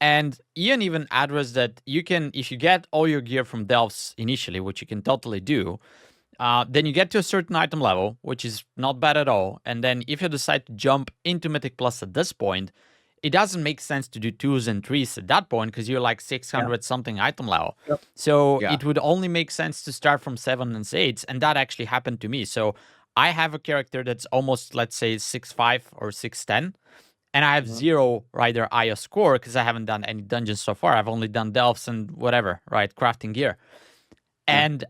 And Ian even addressed that you can, if you get all your gear from delves initially, which you can totally do, then you get to a certain item level, which is not bad at all. And then if you decide to jump into Mythic Plus at this point, it doesn't make sense to do 2s and 3s at that point because you're like Yeah. 600 something item level. Yep. So Yeah. it would only make sense to start from 7 and 8s. And that actually happened to me. So I have a character that's almost, let's say, 6'5 or 6'10. And I have Uh-huh. 0 Rider IO score because I haven't done any dungeons so far. I've only done delves and whatever, right? Crafting gear. Yeah. And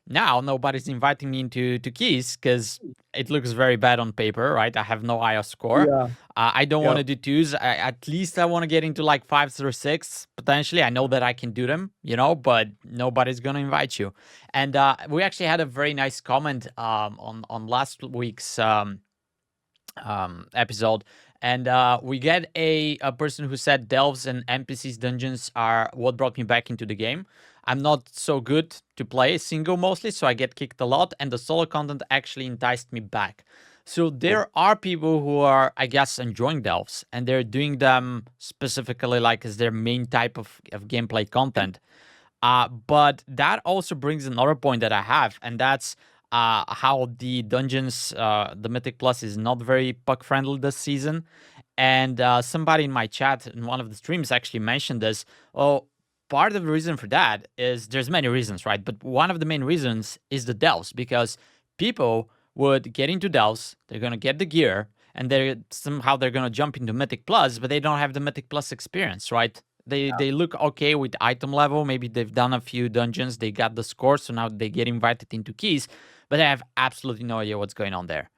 now nobody's inviting me into keys because it looks very bad on paper, right? I have no IO score. Yeah. I don't want Yep. to do 2s. At least I want to get into like 5s or 6 potentially. I know that I can do them, but nobody's gonna invite you. And we actually had a very nice comment on last week's episode. And we get a person who said delves and NPCs dungeons are what brought me back into the game. I'm not so good to play single mostly, so I get kicked a lot, and the solo content actually enticed me back. So Cool. there are people who are, I guess, enjoying delves, and they're doing them specifically like as their main type of gameplay content. But that also brings another point that I have, and that's how the dungeons, the Mythic Plus is not very puck friendly this season. And somebody in my chat in one of the streams actually mentioned this. Oh, part of the reason for that is there's many reasons, right? But one of the main reasons is the delves, because people would get into delves, they're gonna get the gear, and they're gonna jump into Mythic Plus, but they don't have the Mythic Plus experience, right? They look okay with item level. Maybe they've done a few dungeons, they got the score, so now they get invited into keys, but they have absolutely no idea what's going on there.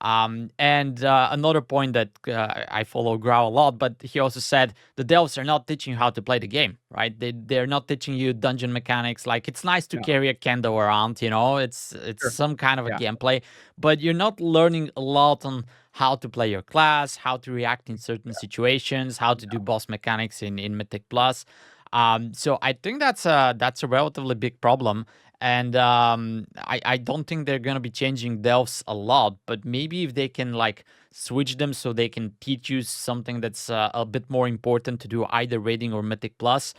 And another point that I follow Grau a lot, but he also said the delves are not teaching you how to play the game, right? They're not teaching you dungeon mechanics. Like, it's nice to Yeah. carry a candle around, it's Sure. some kind of a Yeah. gameplay, but you're not learning a lot on how to play your class, how to react in certain situations, how to do boss mechanics in Mythic Plus. So I think that's a relatively big problem. And I don't think they're gonna be changing delves a lot, but maybe if they can like switch them so they can teach you something that's a bit more important to do either raiding or Mythic Plus,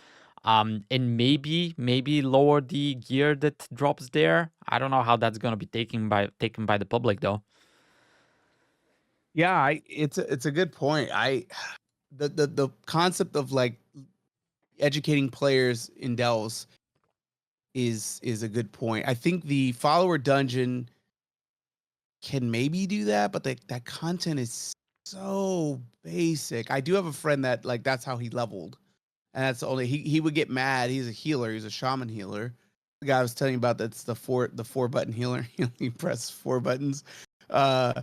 and maybe lower the gear that drops there. I don't know how that's gonna be taken by the public though. Yeah, it's a good point. The concept of like educating players in delves is a good point. I think the follower dungeon can maybe do that, but that content is so basic. I do have a friend that like that's how he leveled. And that's the only he would get mad. He's a healer, he's a shaman healer. The guy I was telling you about, that's the four button healer. He press four buttons. Uh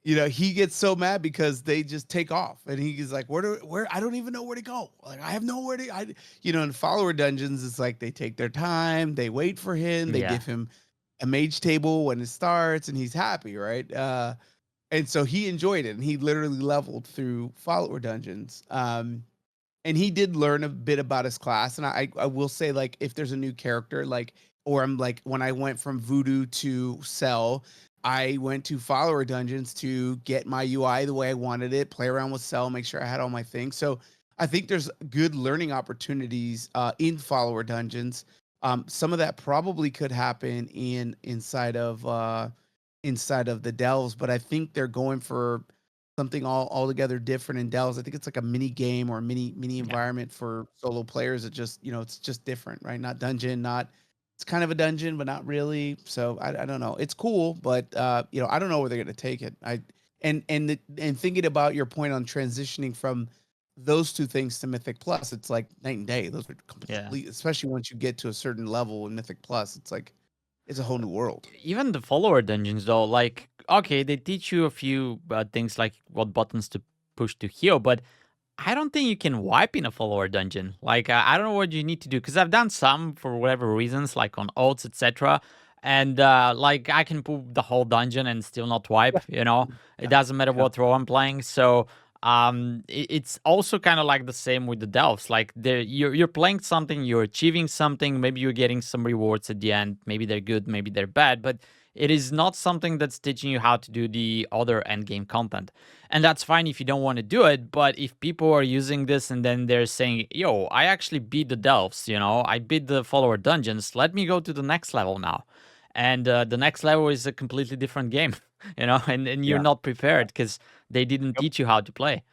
he gets so mad because they just take off, and he's like, where I don't even know where to go. Like, I have nowhere to in follower dungeons, it's like they take their time, they wait for him, they Yeah. give him a mage table when it starts, and he's happy, right? And so he enjoyed it, and he literally leveled through follower dungeons. And he did learn a bit about his class. And I will say, like, if there's a new character, like, or I'm like, when I went from Voodoo to Cell, I went to follower dungeons to get my UI the way I wanted it, play around with Cell, make sure I had all my things. So I think there's good learning opportunities in follower dungeons. Some of that probably could happen inside of the delves, but I think they're going for something altogether different in delves. I think it's like a mini game or a mini Yeah. environment for solo players. It just, it's just different, right? Not dungeon, not it's kind of a dungeon, but not really. So I don't know. It's cool, but I don't know where they're gonna take it. And thinking about your point on transitioning from those two things to Mythic Plus, it's like night and day. Those are Yeah. complete, especially once you get to a certain level in Mythic Plus, it's like it's a whole new world. Even the follower dungeons though, like, okay, they teach you a few things like what buttons to push to heal, but I don't think you can wipe in a follower dungeon. Like, I don't know what you need to do because I've done some for whatever reasons, like on oats, etc. And like, I can pull the whole dungeon and still not wipe. It Yeah. doesn't matter Yeah. what role I'm playing. So it's also kind of like the same with the delves. Like, you're playing something, you're achieving something. Maybe you're getting some rewards at the end. Maybe they're good, maybe they're bad, but It is not something that's teaching you how to do the other end game content. And that's fine if you don't want to do it, but if people are using this and then they're saying, yo, I actually beat the delves, I beat the follower dungeons, let me go to the next level now. And the next level is a completely different game, and you're Yeah. not prepared because they didn't Yep. teach you how to play.